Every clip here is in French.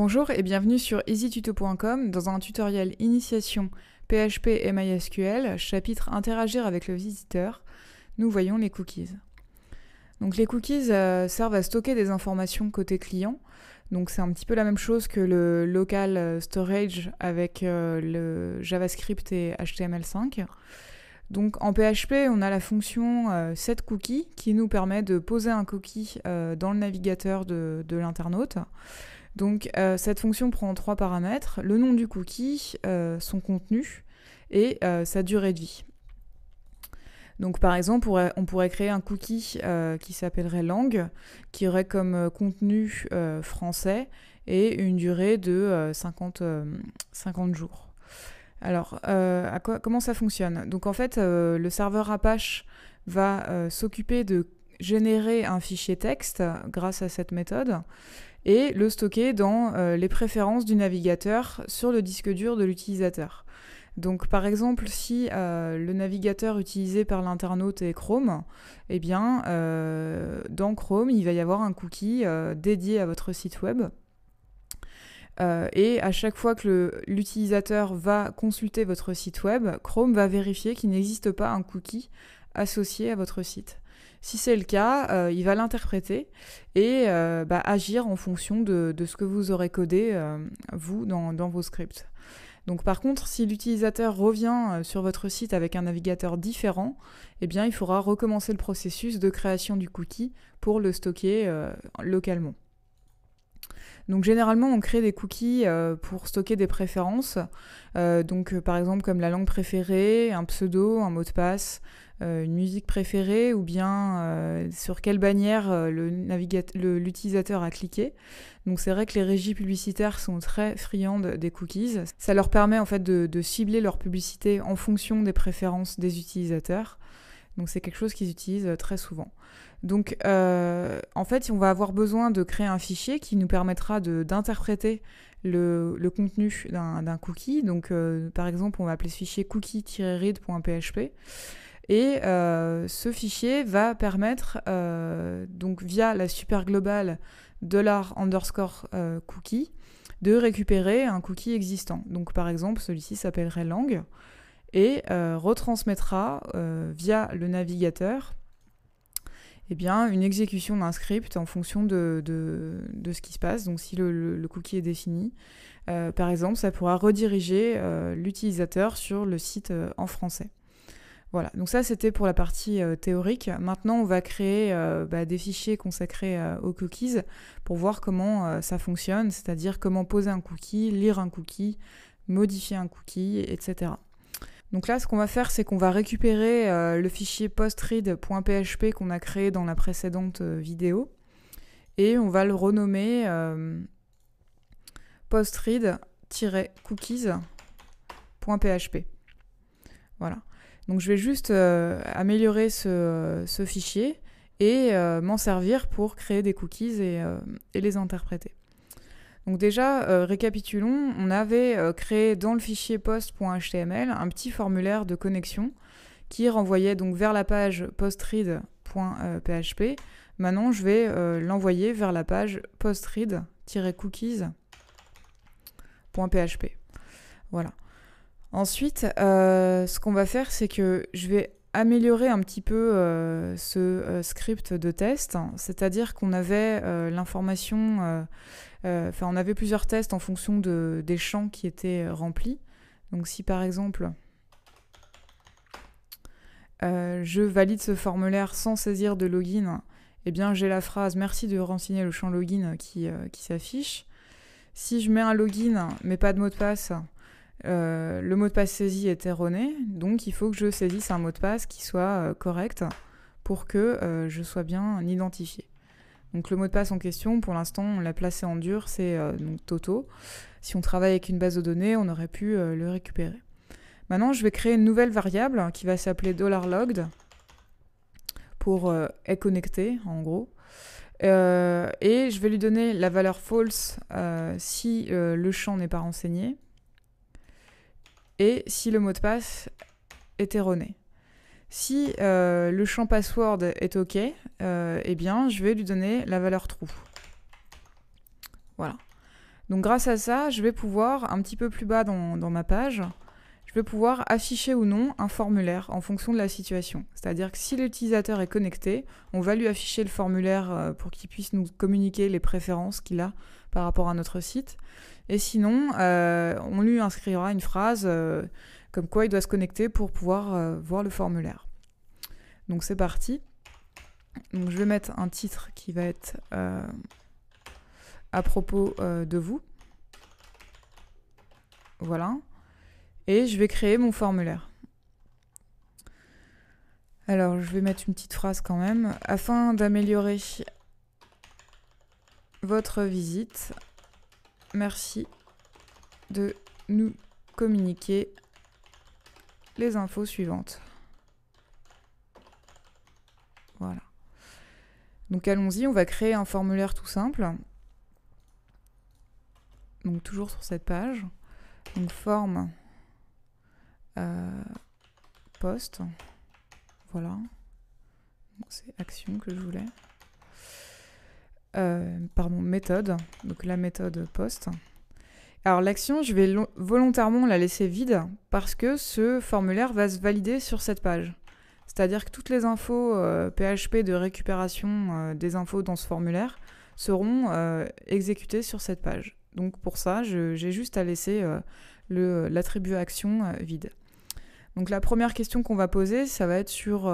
Bonjour et bienvenue sur easytuto.com dans un tutoriel initiation PHP et MySQL, chapitre interagir avec le visiteur. Nous voyons les cookies. Donc les cookies servent à stocker des informations côté client. Donc c'est un petit peu la même chose que le local storage avec le JavaScript et HTML5. Donc en PHP, on a la fonction setCookie qui nous permet de poser un cookie dans le navigateur de l'internaute. Donc cette fonction prend trois paramètres, le nom du cookie, son contenu et sa durée de vie. Donc par exemple, on pourrait créer un cookie qui s'appellerait lang, qui aurait comme contenu français et une durée de 50 jours. Alors, comment ça fonctionne? Donc en fait, le serveur Apache va s'occuper de générer un fichier texte grâce à cette méthode et le stocker dans les préférences du navigateur sur le disque dur de l'utilisateur. Donc par exemple, si le navigateur utilisé par l'internaute est Chrome, eh bien dans Chrome, il va y avoir un cookie dédié à votre site web. Et à chaque fois que l'utilisateur va consulter votre site web, Chrome va vérifier qu'il n'existe pas un cookie associé à votre site. Si c'est le cas, il va l'interpréter et agir en fonction de ce que vous aurez codé, vous, dans vos scripts. Donc par contre, si l'utilisateur revient sur votre site avec un navigateur différent, eh bien, il faudra recommencer le processus de création du cookie pour le stocker localement. Donc généralement, on crée des cookies pour stocker des préférences, par exemple comme la langue préférée, un pseudo, un mot de passe, une musique préférée, ou bien sur quelle bannière l'utilisateur a cliqué. Donc c'est vrai que les régies publicitaires sont très friandes des cookies. Ça leur permet en fait de cibler leur publicité en fonction des préférences des utilisateurs. Donc c'est quelque chose qu'ils utilisent très souvent. Donc en fait, on va avoir besoin de créer un fichier qui nous permettra d'interpréter le contenu d'un cookie. Donc par exemple, on va appeler ce fichier cookie-read.php. Et ce fichier va permettre, donc via la super globale $_cookie, de récupérer un cookie existant. Donc par exemple, celui-ci s'appellerait lang et retransmettra via le navigateur une exécution d'un script en fonction de ce qui se passe. Donc si le cookie est défini, par exemple, ça pourra rediriger l'utilisateur sur le site en français. Voilà, donc ça c'était pour la partie théorique. Maintenant on va créer des fichiers consacrés aux cookies pour voir comment ça fonctionne, c'est-à-dire comment poser un cookie, lire un cookie, modifier un cookie, etc. Donc là ce qu'on va faire, c'est qu'on va récupérer le fichier postread.php qu'on a créé dans la précédente vidéo et on va le renommer postread-cookies.php. Voilà. Donc je vais juste améliorer ce fichier et m'en servir pour créer des cookies et les interpréter. Donc déjà, récapitulons, on avait créé dans le fichier post.html un petit formulaire de connexion qui renvoyait donc vers la page postread.php. Maintenant, je vais l'envoyer vers la page postread-cookies.php. Voilà. Ensuite, ce qu'on va faire, c'est que je vais améliorer un petit peu ce script de test, c'est-à-dire qu'on avait l'information, on avait plusieurs tests en fonction des champs qui étaient remplis. Donc si par exemple, je valide ce formulaire sans saisir de login, eh bien j'ai la phrase « Merci de renseigner le champ login » qui s'affiche. Si je mets un login mais pas de mot de passe, le mot de passe saisi est erroné, donc il faut que je saisisse un mot de passe qui soit correct pour que je sois bien identifié. Donc le mot de passe en question, pour l'instant, on l'a placé en dur, c'est donc Toto. Si on travaille avec une base de données, on aurait pu le récupérer. Maintenant, je vais créer une nouvelle variable qui va s'appeler $logged pour est connecté, en gros. Et je vais lui donner la valeur false si le champ n'est pas renseigné et si le mot de passe est erroné. Si le champ password est OK, eh bien, je vais lui donner la valeur true. Voilà. Donc grâce à ça, je vais pouvoir, un petit peu plus bas dans ma page, je vais pouvoir afficher ou non un formulaire en fonction de la situation. C'est-à-dire que si l'utilisateur est connecté, on va lui afficher le formulaire pour qu'il puisse nous communiquer les préférences qu'il a par rapport à notre site. Et sinon, on lui inscrira une phrase comme quoi il doit se connecter pour pouvoir voir le formulaire. Donc c'est parti. Donc je vais mettre un titre qui va être à propos de vous. Voilà. Et je vais créer mon formulaire. Alors, je vais mettre une petite phrase quand même. Afin d'améliorer votre visite, merci de nous communiquer les infos suivantes. Voilà. Donc allons-y, on va créer un formulaire tout simple. Donc toujours sur cette page. Donc forme post. Voilà. C'est action que je voulais. Pardon, méthode. Donc la méthode post. Alors l'action, je vais volontairement la laisser vide parce que ce formulaire va se valider sur cette page. C'est-à-dire que toutes les infos PHP de récupération des infos dans ce formulaire seront exécutées sur cette page. Donc pour ça, j'ai juste à laisser l'attribut action vide. Donc la première question qu'on va poser, ça va être sur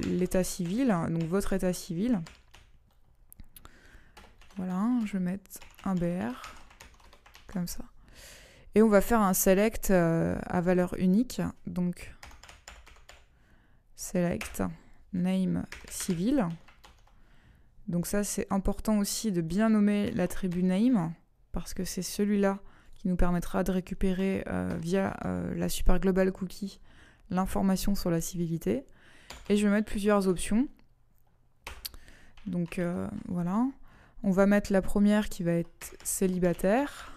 l'état civil, donc votre état civil. Voilà, je vais mettre un BR, comme ça. Et on va faire un select à valeur unique, donc select name civil. Donc ça, c'est important aussi de bien nommer l'attribut name, parce que c'est celui-là qui nous permettra de récupérer via la super global cookie l'information sur la civilité. Et je vais mettre plusieurs options. Donc voilà. On va mettre la première qui va être célibataire.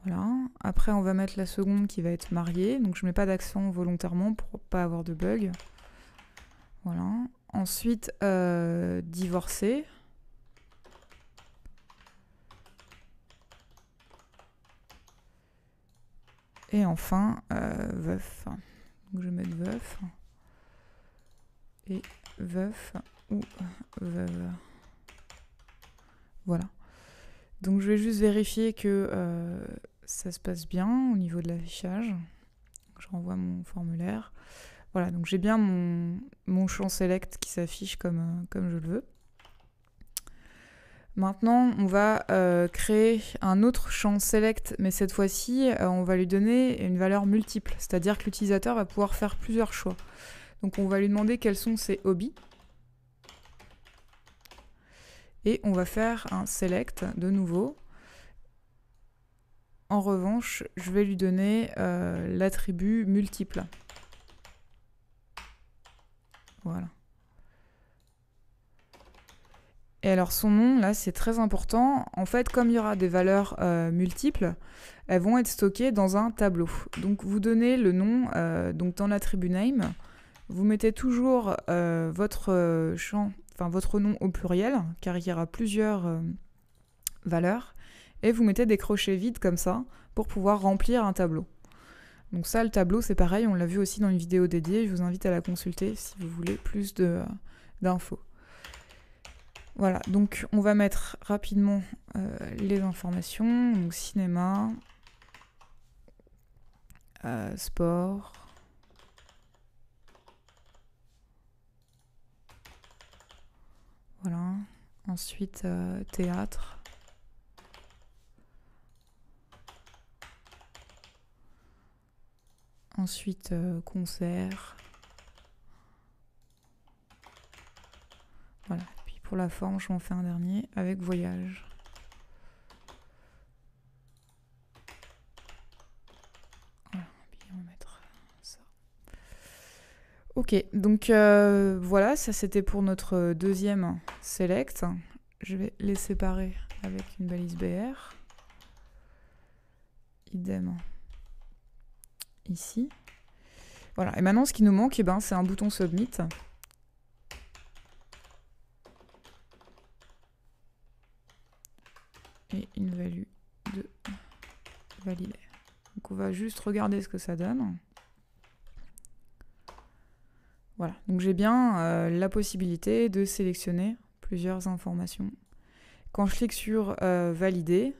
Voilà. Après, on va mettre la seconde qui va être mariée. Donc je ne mets pas d'accent volontairement pour pas avoir de bug. Voilà. Ensuite, divorcé. Et enfin, veuf. Donc je vais mettre veuf. Et veuf ou veuve. Voilà. Donc je vais juste vérifier que ça se passe bien au niveau de l'affichage. Je renvoie mon formulaire. Voilà, donc j'ai bien mon champ select qui s'affiche comme je le veux. Maintenant, on va créer un autre champ select, mais cette fois-ci, on va lui donner une valeur multiple, c'est-à-dire que l'utilisateur va pouvoir faire plusieurs choix. Donc on va lui demander quels sont ses hobbies. Et on va faire un select de nouveau. En revanche, je vais lui donner l'attribut multiple. Voilà. Et alors son nom, là, c'est très important. En fait, comme il y aura des valeurs multiples, elles vont être stockées dans un tableau. Donc vous donnez le nom, donc dans l'attribut name, vous mettez toujours votre champ, enfin votre nom au pluriel, car il y aura plusieurs valeurs, et vous mettez des crochets vides comme ça pour pouvoir remplir un tableau. Donc ça, le tableau, c'est pareil, on l'a vu aussi dans une vidéo dédiée, je vous invite à la consulter si vous voulez plus d'infos. Voilà, donc on va mettre rapidement les informations, donc cinéma, sport, voilà, ensuite théâtre, ensuite concert, voilà. Pour la forme, je m'en fais un dernier avec voyage. Voilà, puis on va mettre ça. Ok, donc voilà, ça c'était pour notre deuxième select. Je vais les séparer avec une balise BR. Idem ici. Voilà, et maintenant ce qui nous manque, eh ben, c'est un bouton submit. valider. Donc on va juste regarder ce que ça donne. Voilà, donc j'ai bien la possibilité de sélectionner plusieurs informations. Quand je clique sur valider,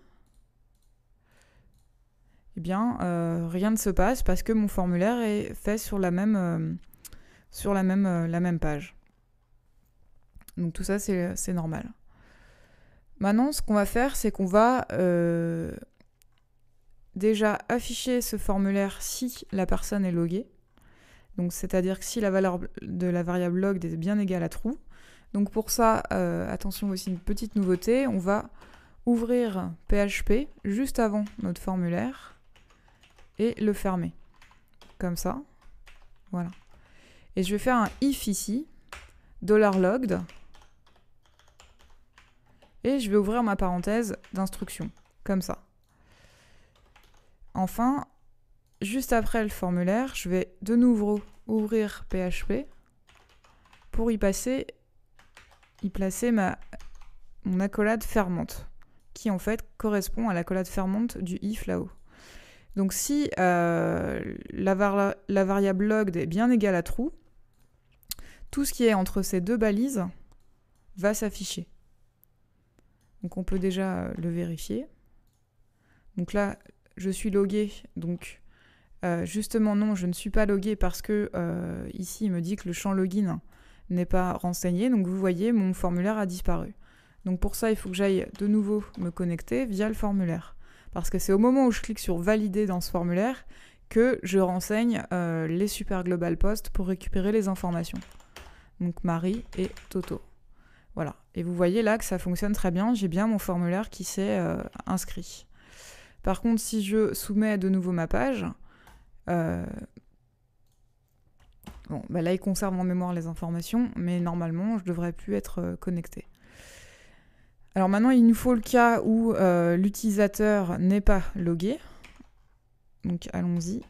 eh bien rien ne se passe parce que mon formulaire est fait sur la même page. Donc tout ça c'est normal. Maintenant ce qu'on va faire, c'est qu'on va déjà afficher ce formulaire si la personne est loguée. Donc c'est-à-dire que si la valeur de la variable log est bien égale à true. Donc pour ça, attention aussi une petite nouveauté, on va ouvrir PHP juste avant notre formulaire et le fermer. Comme ça. Voilà. Et je vais faire un if ici, $logged, et je vais ouvrir ma parenthèse d'instruction, comme ça. Enfin, juste après le formulaire, je vais de nouveau ouvrir PHP pour y placer mon accolade fermante, qui en fait correspond à l'accolade fermante du if là-haut. Donc si la variable logged est bien égale à true, tout ce qui est entre ces deux balises va s'afficher. Donc on peut déjà le vérifier. Donc là, je suis logué, donc justement non, je ne suis pas logué parce que ici il me dit que le champ login n'est pas renseigné, donc vous voyez mon formulaire a disparu. Donc pour ça il faut que j'aille de nouveau me connecter via le formulaire, parce que c'est au moment où je clique sur valider dans ce formulaire que je renseigne les super global posts pour récupérer les informations. Donc Marie et Toto. Voilà, et vous voyez là que ça fonctionne très bien, j'ai bien mon formulaire qui s'est inscrit. Par contre, si je soumets de nouveau ma page, bon, bah là, il conserve en mémoire les informations, mais normalement, je ne devrais plus être connecté. Alors maintenant, il nous faut le cas où l'utilisateur n'est pas logué. Donc, allons-y.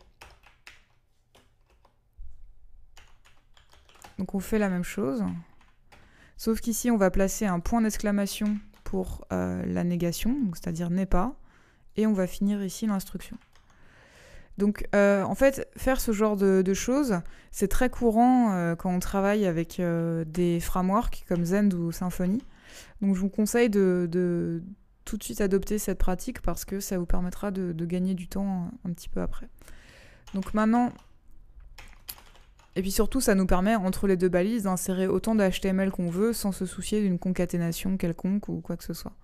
Donc, on fait la même chose. Sauf qu'ici, on va placer un point d'exclamation pour la négation, c'est-à-dire n'est pas. Et on va finir ici l'instruction. Donc en fait, faire ce genre de choses, c'est très courant quand on travaille avec des frameworks comme Zend ou Symfony. Donc je vous conseille de tout de suite adopter cette pratique parce que ça vous permettra de gagner du temps un petit peu après. Donc maintenant, et puis surtout ça nous permet entre les deux balises d'insérer autant de HTML qu'on veut sans se soucier d'une concaténation quelconque ou quoi que ce soit.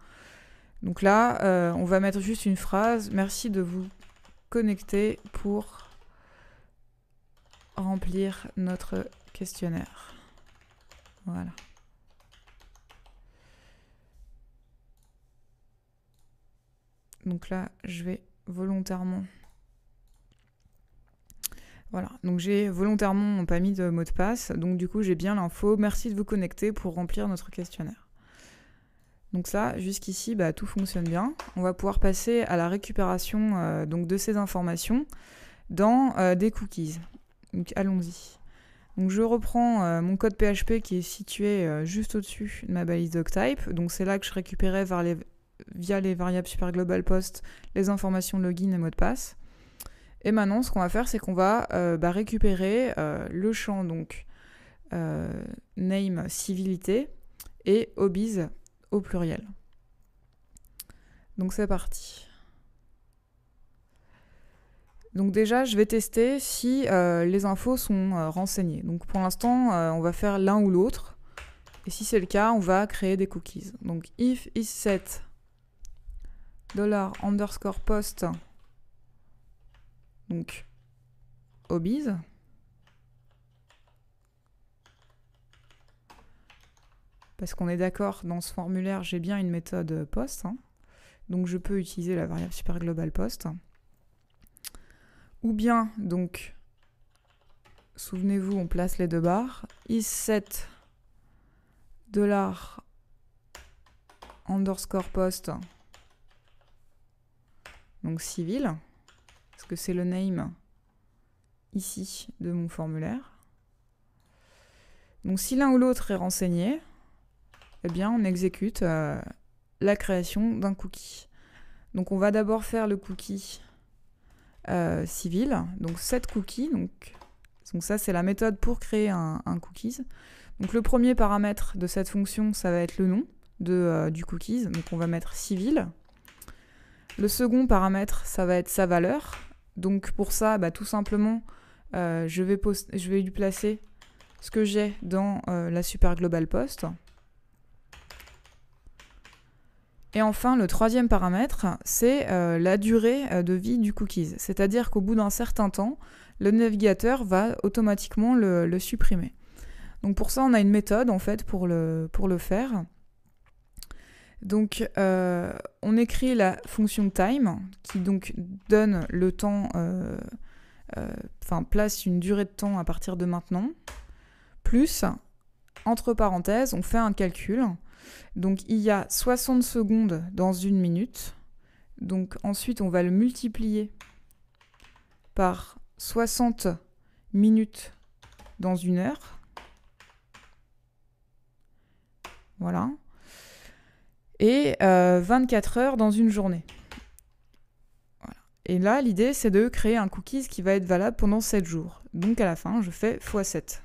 Donc là, on va mettre juste une phrase. Merci de vous connecter pour remplir notre questionnaire. Voilà. Donc là, je vais volontairement... Voilà, donc j'ai volontairement pas mis de mot de passe. Donc du coup, j'ai bien l'info. Merci de vous connecter pour remplir notre questionnaire. Donc ça, jusqu'ici, bah, tout fonctionne bien. On va pouvoir passer à la récupération donc de ces informations dans des cookies. Donc allons-y. Donc je reprends mon code PHP qui est situé juste au-dessus de ma balise doctype. Donc c'est là que je récupérais via les variables super global post les informations login et mot de passe. Et maintenant, ce qu'on va faire, c'est qu'on va récupérer le champ donc name civilité et hobbies au pluriel. Donc c'est parti. Donc déjà, je vais tester si les infos sont renseignées. Donc pour l'instant, on va faire l'un ou l'autre. Et si c'est le cas, on va créer des cookies. Donc if isSet $_post donc hobbies. Parce qu'on est d'accord, dans ce formulaire, j'ai bien une méthode post. Donc je peux utiliser la variable super global post. Ou bien, donc, souvenez-vous, on place les deux barres. isSet $_post donc civil, parce que c'est le name ici de mon formulaire. Donc si l'un ou l'autre est renseigné, eh bien on exécute la création d'un cookie. Donc on va d'abord faire le cookie civil, donc 7 cookies. Donc ça, c'est la méthode pour créer un cookies. Donc le premier paramètre de cette fonction, ça va être le nom du cookies. Donc on va mettre civil. Le second paramètre, ça va être sa valeur. Donc pour ça, tout simplement, je vais lui placer ce que j'ai dans la super global post. Et enfin, le troisième paramètre, c'est la durée de vie du cookies. C'est-à-dire qu'au bout d'un certain temps, le navigateur va automatiquement le supprimer. Donc pour ça, on a une méthode en fait pour le faire. Donc on écrit la fonction time qui donc donne le temps, place une durée de temps à partir de maintenant, plus, entre parenthèses, on fait un calcul. Donc il y a 60 secondes dans une minute. Donc ensuite on va le multiplier par 60 minutes dans une heure. Voilà. Et 24 heures dans une journée. Voilà. Et là, l'idée, c'est de créer un cookies qui va être valable pendant 7 jours. Donc à la fin, je fais x7.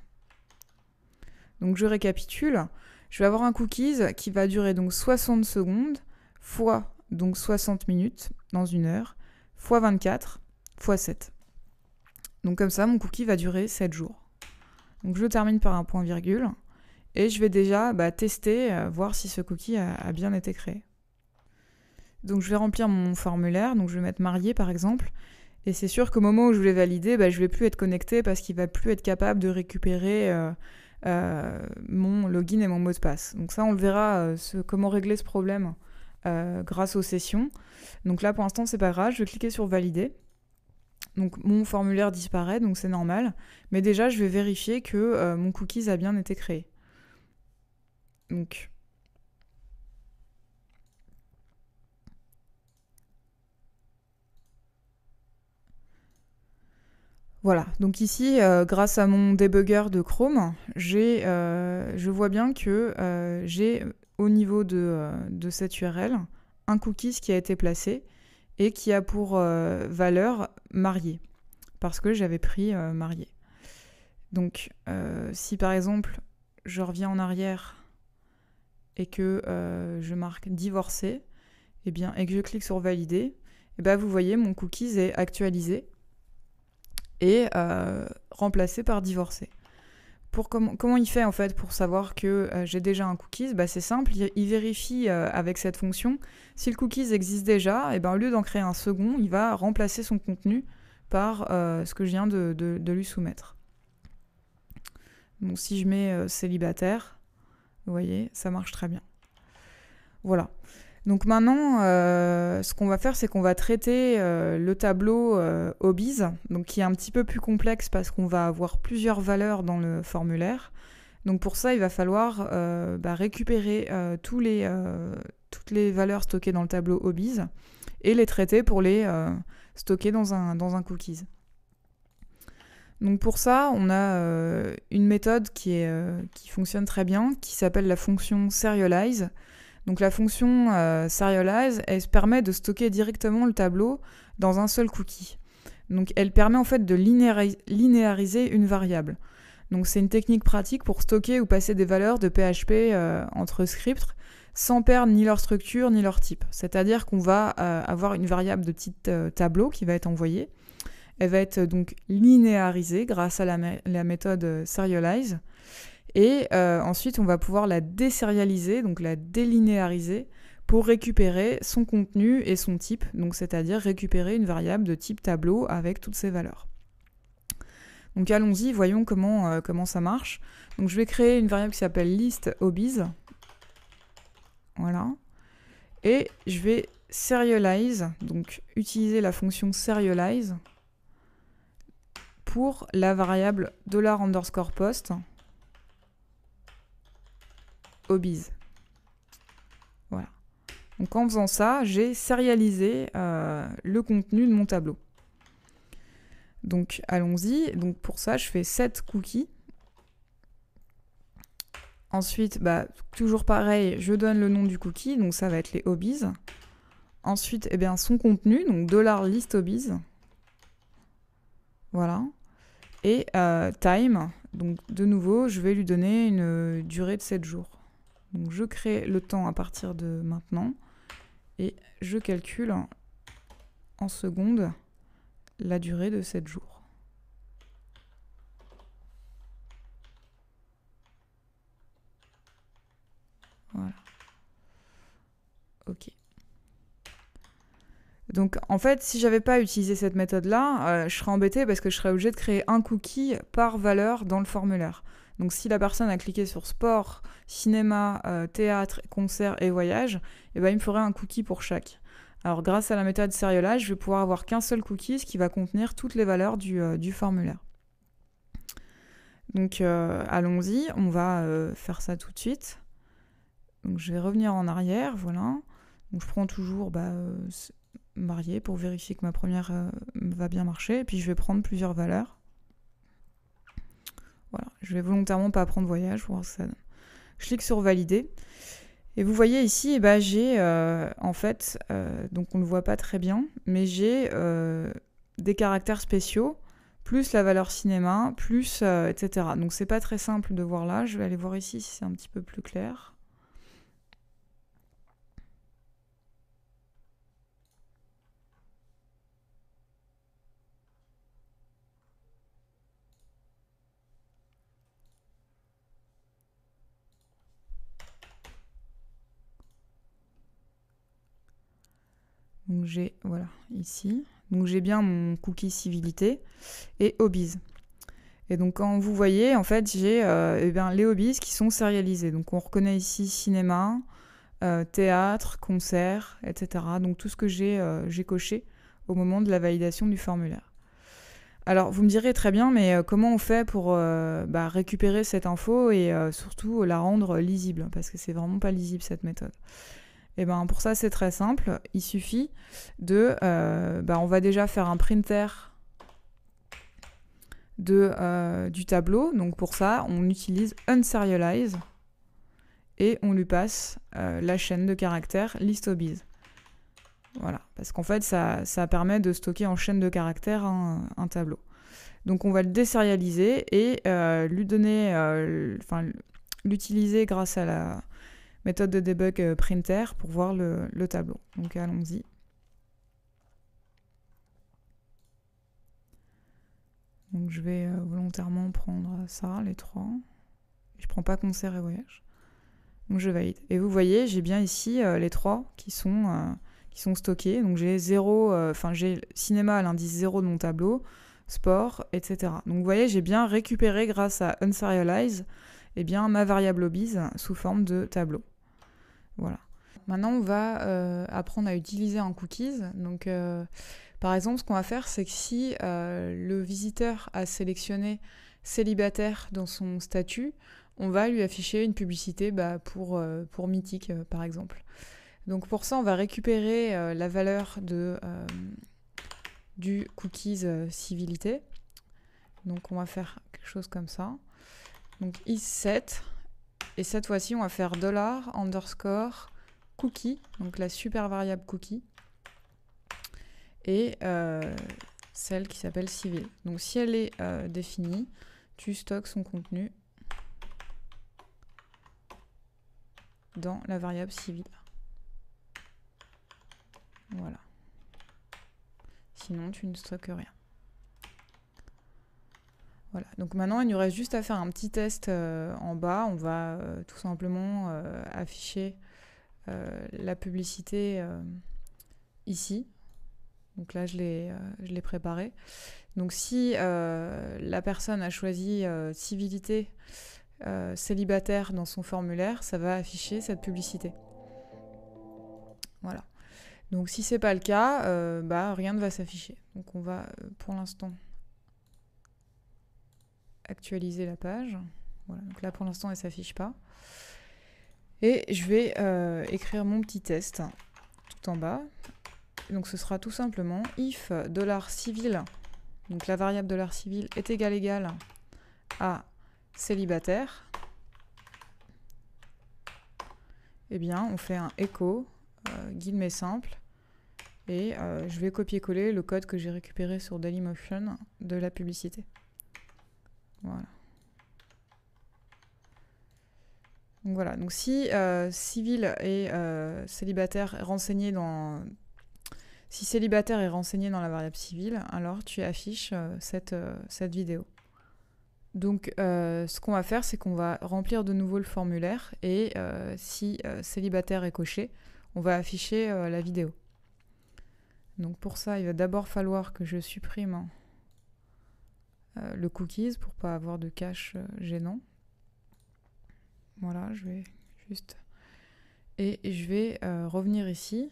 Donc je récapitule. Je vais avoir un cookies qui va durer donc 60 secondes fois donc 60 minutes dans une heure fois 24 fois 7. Donc comme ça, mon cookie va durer 7 jours. Donc je le termine par un point virgule et je vais déjà tester, voir si ce cookie a bien été créé. Donc je vais remplir mon formulaire, donc je vais mettre marié par exemple. Et c'est sûr qu'au moment où je vais valider, je ne vais plus être connecté parce qu'il ne va plus être capable de récupérer mon login et mon mot de passe. Donc ça, on le verra, comment régler ce problème grâce aux sessions. Donc là, pour l'instant, c'est pas grave. Je vais cliquer sur valider. Donc mon formulaire disparaît, donc c'est normal. Mais déjà, je vais vérifier que mon cookies a bien été créé. Donc voilà, donc ici, grâce à mon debugger de Chrome, je vois bien que j'ai au niveau de cette URL un cookies qui a été placé et qui a pour valeur marié, parce que j'avais pris marié. Donc si par exemple je reviens en arrière et que je marque divorcé, et que je clique sur valider, vous voyez mon cookies est actualisé et remplacé par divorcé. Comment il fait en fait pour savoir que j'ai déjà un cookies ? C'est simple, il vérifie avec cette fonction si le cookies existe déjà, au lieu d'en créer un second, il va remplacer son contenu par ce que je viens de lui soumettre. Donc si je mets célibataire, vous voyez, ça marche très bien. Voilà. Donc maintenant, ce qu'on va faire, c'est qu'on va traiter le tableau hobbies, donc qui est un petit peu plus complexe parce qu'on va avoir plusieurs valeurs dans le formulaire. Donc pour ça, il va falloir récupérer toutes les valeurs stockées dans le tableau hobbies et les traiter pour les stocker dans un cookies. Donc pour ça, on a une méthode qui fonctionne très bien, qui s'appelle la fonction serialize. Donc la fonction serialize, elle se permet de stocker directement le tableau dans un seul cookie. Donc elle permet en fait de linéariser une variable. Donc c'est une technique pratique pour stocker ou passer des valeurs de PHP entre scripts sans perdre ni leur structure ni leur type. C'est-à-dire qu'on va avoir une variable de type tableau qui va être envoyée. Elle va être donc linéarisée grâce à la méthode serialize. Et ensuite, on va pouvoir la désérialiser, donc la délinéariser, pour récupérer son contenu et son type, donc c'est-à-dire récupérer une variable de type tableau avec toutes ses valeurs. Donc allons-y, voyons comment ça marche. Donc je vais créer une variable qui s'appelle list hobbies. Voilà. Et je vais serialize, donc utiliser la fonction serialize pour la variable $_post hobbies. Voilà. Donc en faisant ça, j'ai serialisé le contenu de mon tableau. Donc allons-y. Donc pour ça, je fais set cookie. Ensuite, toujours pareil, je donne le nom du cookie, donc ça va être les hobbies. Ensuite, son contenu, donc $list hobbies. Voilà. Et time, donc de nouveau, je vais lui donner une durée de 7 jours. Donc je crée le temps à partir de maintenant et je calcule en secondes la durée de 7 jours. Voilà. Ok. Donc en fait, si j'avais pas utilisé cette méthode-là, je serais embêtée parce que je serais obligée de créer un cookie par valeur dans le formulaire. Donc si la personne a cliqué sur sport, cinéma, théâtre, concert et voyage, eh ben, il me faudrait un cookie pour chaque. Alors grâce à la méthode Serialize, je vais pouvoir avoir qu'un seul cookie, ce qui va contenir toutes les valeurs du formulaire. Donc allons-y, on va faire ça tout de suite. Donc je vais revenir en arrière, voilà. Donc je prends toujours marié pour vérifier que ma première va bien marcher. Et puis je vais prendre plusieurs valeurs. Voilà, je vais volontairement pas prendre voyage pour voir ce que ça donne. Je clique sur valider. Et vous voyez ici, eh ben, j'ai en fait, donc on ne le voit pas très bien, mais j'ai des caractères spéciaux, plus la valeur cinéma, plus etc. Donc c'est pas très simple de voir là. Je vais aller voir ici si c'est un petit peu plus clair. Donc j'ai, voilà, ici. Donc j'ai bien mon cookie civilité et hobbies. Et donc quand vous voyez, en fait, j'ai les hobbies qui sont sérialisés. Donc on reconnaît ici cinéma, théâtre, concert, etc. Donc tout ce que j'ai coché au moment de la validation du formulaire. Alors vous me direz très bien, mais comment on fait pour récupérer cette info et surtout la rendre lisible? Parce que c'est vraiment pas lisible cette méthode. Et ben pour ça c'est très simple, il suffit de, on va déjà faire un printer du tableau. Donc pour ça on utilise unserialize et on lui passe la chaîne de caractères list hobbies. Voilà, parce qu'en fait ça permet de stocker en chaîne de caractères un tableau. Donc on va le désérialiser et lui donner, l'utiliser grâce à la méthode de debug printer pour voir le tableau. Donc allons-y. Donc je vais volontairement prendre ça, les trois. Je prends pas concert et voyage. Donc je valide. Et vous voyez, j'ai bien ici les trois qui sont stockés. Donc j'ai j'ai cinéma à l'indice 0 de mon tableau, sport, etc. Donc vous voyez, j'ai bien récupéré grâce à unserialize ma variable hobbies sous forme de tableau. Voilà. Maintenant, on va apprendre à utiliser un cookies. Donc, par exemple, ce qu'on va faire, c'est que si le visiteur a sélectionné célibataire dans son statut, on va lui afficher une publicité pour Mythique, par exemple. Donc pour ça, on va récupérer la valeur du cookies civilité. Donc on va faire quelque chose comme ça. Donc isSet. Et cette fois-ci, on va faire $_ cookie, donc la super variable cookie, et celle qui s'appelle civil. Donc si elle est définie, tu stockes son contenu dans la variable civil. Voilà. Sinon, tu ne stockes rien. Voilà, donc maintenant il nous reste juste à faire un petit test en bas. On va tout simplement afficher la publicité ici. Donc là je l'ai préparé. Donc si la personne a choisi civilité célibataire dans son formulaire, ça va afficher cette publicité. Voilà. Donc si c'est pas le cas, rien ne va s'afficher. Donc on va pour l'instant actualiser la page. Voilà, donc là pour l'instant elle ne s'affiche pas. Et je vais écrire mon petit test tout en bas. Donc ce sera tout simplement if $civil, donc la variable $civil est égale à célibataire. Eh bien on fait un echo, guillemets simple, Et je vais copier-coller le code que j'ai récupéré sur Dailymotion de la publicité. Voilà. Donc voilà, donc si civil et célibataire est renseigné dans... Si célibataire est renseigné dans la variable civile, alors tu affiches cette vidéo. Donc ce qu'on va faire, c'est qu'on va remplir de nouveau le formulaire et si célibataire est coché, on va afficher la vidéo. Donc pour ça, il va d'abord falloir que je supprime le cookies pour pas avoir de cache gênant. Voilà, je vais juste... Et je vais revenir ici.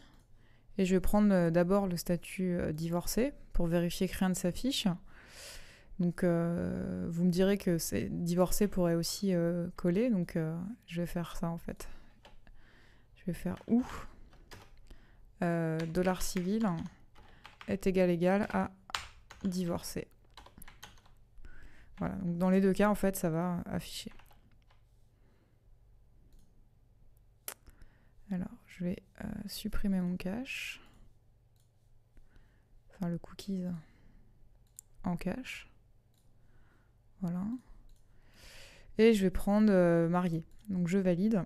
Et je vais prendre d'abord le statut divorcé pour vérifier que rien ne s'affiche. Donc vous me direz que divorcé pourrait aussi coller. Donc je vais faire ça en fait. Je vais faire ou $civil est égal à divorcé. Voilà, donc dans les deux cas en fait ça va afficher. Alors, je vais supprimer mon cache. Enfin, le cookies en cache. Voilà. Et je vais prendre marié. Donc, je valide.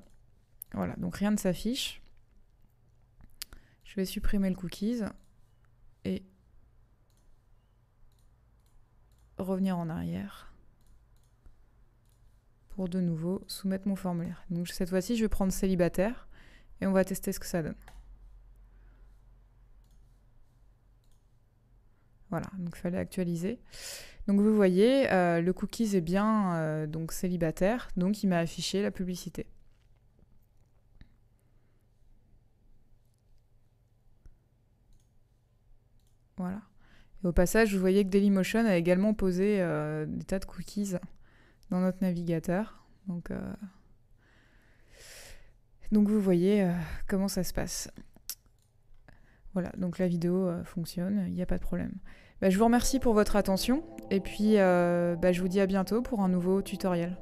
Voilà, donc rien ne s'affiche. Je vais supprimer le cookies et revenir en arrière pour de nouveau soumettre mon formulaire. Donc, cette fois-ci, je vais prendre célibataire. Et on va tester ce que ça donne. Voilà, donc il fallait actualiser. Donc vous voyez, le cookies est bien donc célibataire, donc il m'a affiché la publicité. Voilà. Et au passage, vous voyez que Dailymotion a également posé des tas de cookies dans notre navigateur. Donc vous voyez comment ça se passe. Voilà, donc la vidéo fonctionne, il n'y a pas de problème. Je vous remercie pour votre attention et puis je vous dis à bientôt pour un nouveau tutoriel.